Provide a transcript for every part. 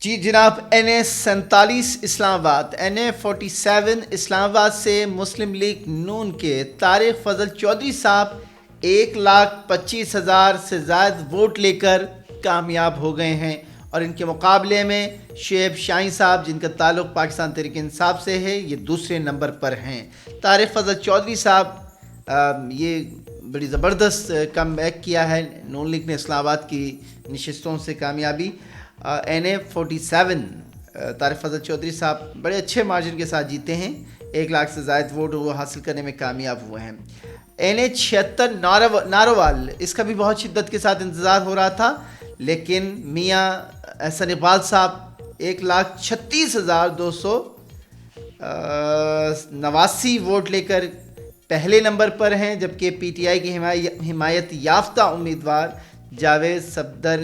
جی جناب، NA47 اسلام آباد، NA47 اسلام آباد سے مسلم لیگ نون کے طارق فضل چودھری صاحب 1,25,000 سے زائد ووٹ لے کر کامیاب ہو گئے ہیں، اور ان کے مقابلے میں شعیب شاہین صاحب، جن کا تعلق پاکستان تحریک انصاف سے ہے، یہ دوسرے نمبر پر ہیں۔ طارق فضل چودھری صاحب یہ بڑی زبردست کم بیک کیا ہے، نون لیگ نے اسلام آباد کی نشستوں سے کامیابی۔ NA47 طارق فضل چودھری صاحب بڑے اچھے مارجن کے ساتھ جیتے ہیں، 1,00,000 سے زائد ووٹ وہ حاصل کرنے میں کامیاب ہوئے ہیں۔ NA76 ناروال، اس کا بھی بہت شدت کے ساتھ انتظار ہو رہا تھا، لیکن میاں احسن اقبال صاحب 1,36,289 ووٹ لے کر پہلے نمبر پر ہیں، جبکہ PTI کی حمایت یافتہ امیدوار جاوید صفدر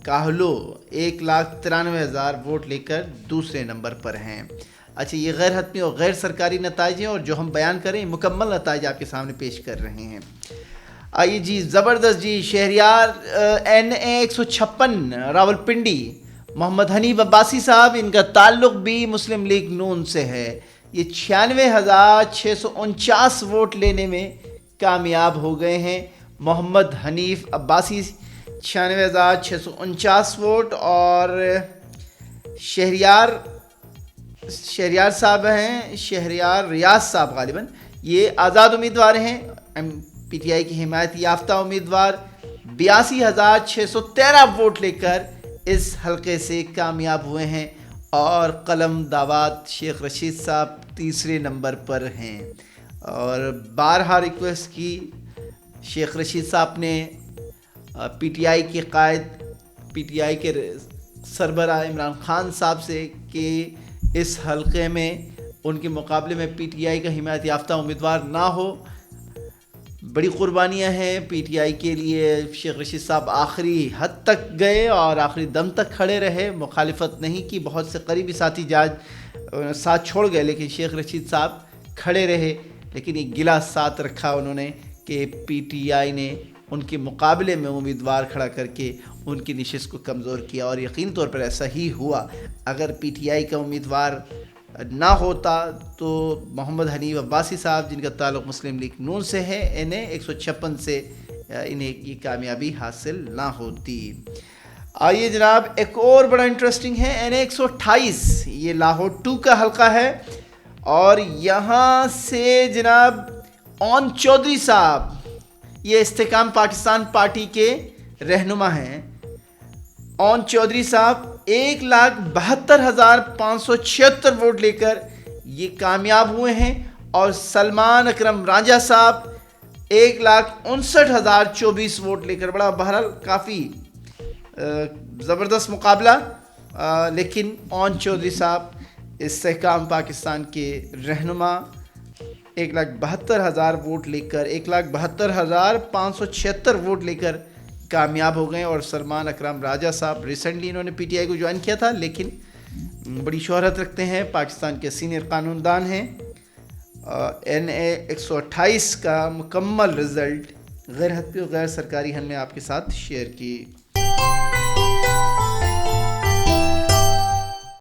کاہلو 1,93,000 ووٹ لے کر دوسرے نمبر پر ہیں۔ اچھا، یہ غیر حتمی اور غیر سرکاری نتائج ہیں، اور جو ہم بیان کریں مکمل نتائج آپ کے سامنے پیش کر رہے ہیں۔ آئیے جی، زبردست جی، شہریار NA156 راولپنڈی، محمد حنیف عباسی صاحب، ان کا تعلق بھی مسلم لیگ نون سے ہے، یہ 96,649 ووٹ لینے میں کامیاب ہو گئے ہیں۔ محمد حنیف عباسی 96,649 ووٹ، اور شہریار صاحب ہیں، شہریار ریاض صاحب غالباً یہ آزاد امیدوار ہیں، PTI کی حمایت یافتہ امیدوار 82,613 ووٹ لے کر اس حلقے سے کامیاب ہوئے ہیں، اور قلم دعوات شیخ رشید صاحب تیسرے نمبر پر ہیں۔ اور بارہا ریکویسٹ کی شیخ رشید صاحب نے PTI کے قائد، PTI کے سربراہ عمران خان صاحب سے کہ اس حلقے میں ان کے مقابلے میں PTI کا حمایت یافتہ امیدوار نہ ہو۔ بڑی قربانیاں ہیں PTI کے لیے، شیخ رشید صاحب آخری حد تک گئے اور آخری دم تک کھڑے رہے، مخالفت نہیں کی، بہت سے قریبی ساتھی ساتھ چھوڑ گئے، لیکن شیخ رشید صاحب کھڑے رہے، لیکن ایک گلا ساتھ رکھا انہوں نے کہ PTI نے ان کے مقابلے میں امیدوار کھڑا کر کے ان کی نشست کو کمزور کیا، اور یقینی طور پر ایسا ہی ہوا۔ اگر PTI کا امیدوار نہ ہوتا تو محمد حنیف عباسی صاحب، جن کا تعلق مسلم لیگ نون سے ہے، NA156 سے انہیں یہ کامیابی حاصل نہ ہوتی۔ آئیے جناب، ایک اور بڑا انٹرسٹنگ ہے NA128، یہ لاہور 2 کا حلقہ ہے، اور یہاں سے جناب اون چودھری صاحب، یہ استحکام پاکستان پارٹی کے رہنما ہیں، اون چودھری صاحب 1,72,576 ووٹ لے کر یہ کامیاب ہوئے ہیں، اور سلمان اکرم رانجھا صاحب 1,59,024 ووٹ لے کر، بڑا بہرحال کافی زبردست مقابلہ، لیکن اون چودھری صاحب استحکام پاکستان کے رہنما 1,72,000 ووٹ لے کر، 1,72,576 ووٹ لے کر کامیاب ہو گئے، اور سلمان اکرم راجہ صاحب ریسنٹلی انہوں نے PTI کو جوائن کیا تھا، لیکن بڑی شہرت رکھتے ہیں، پاکستان کے سینئر قانون دان ہیں۔ NA128 کا مکمل رزلٹ غیر حتمی و غیر سرکاری ہم نے آپ کے ساتھ شیئر کی۔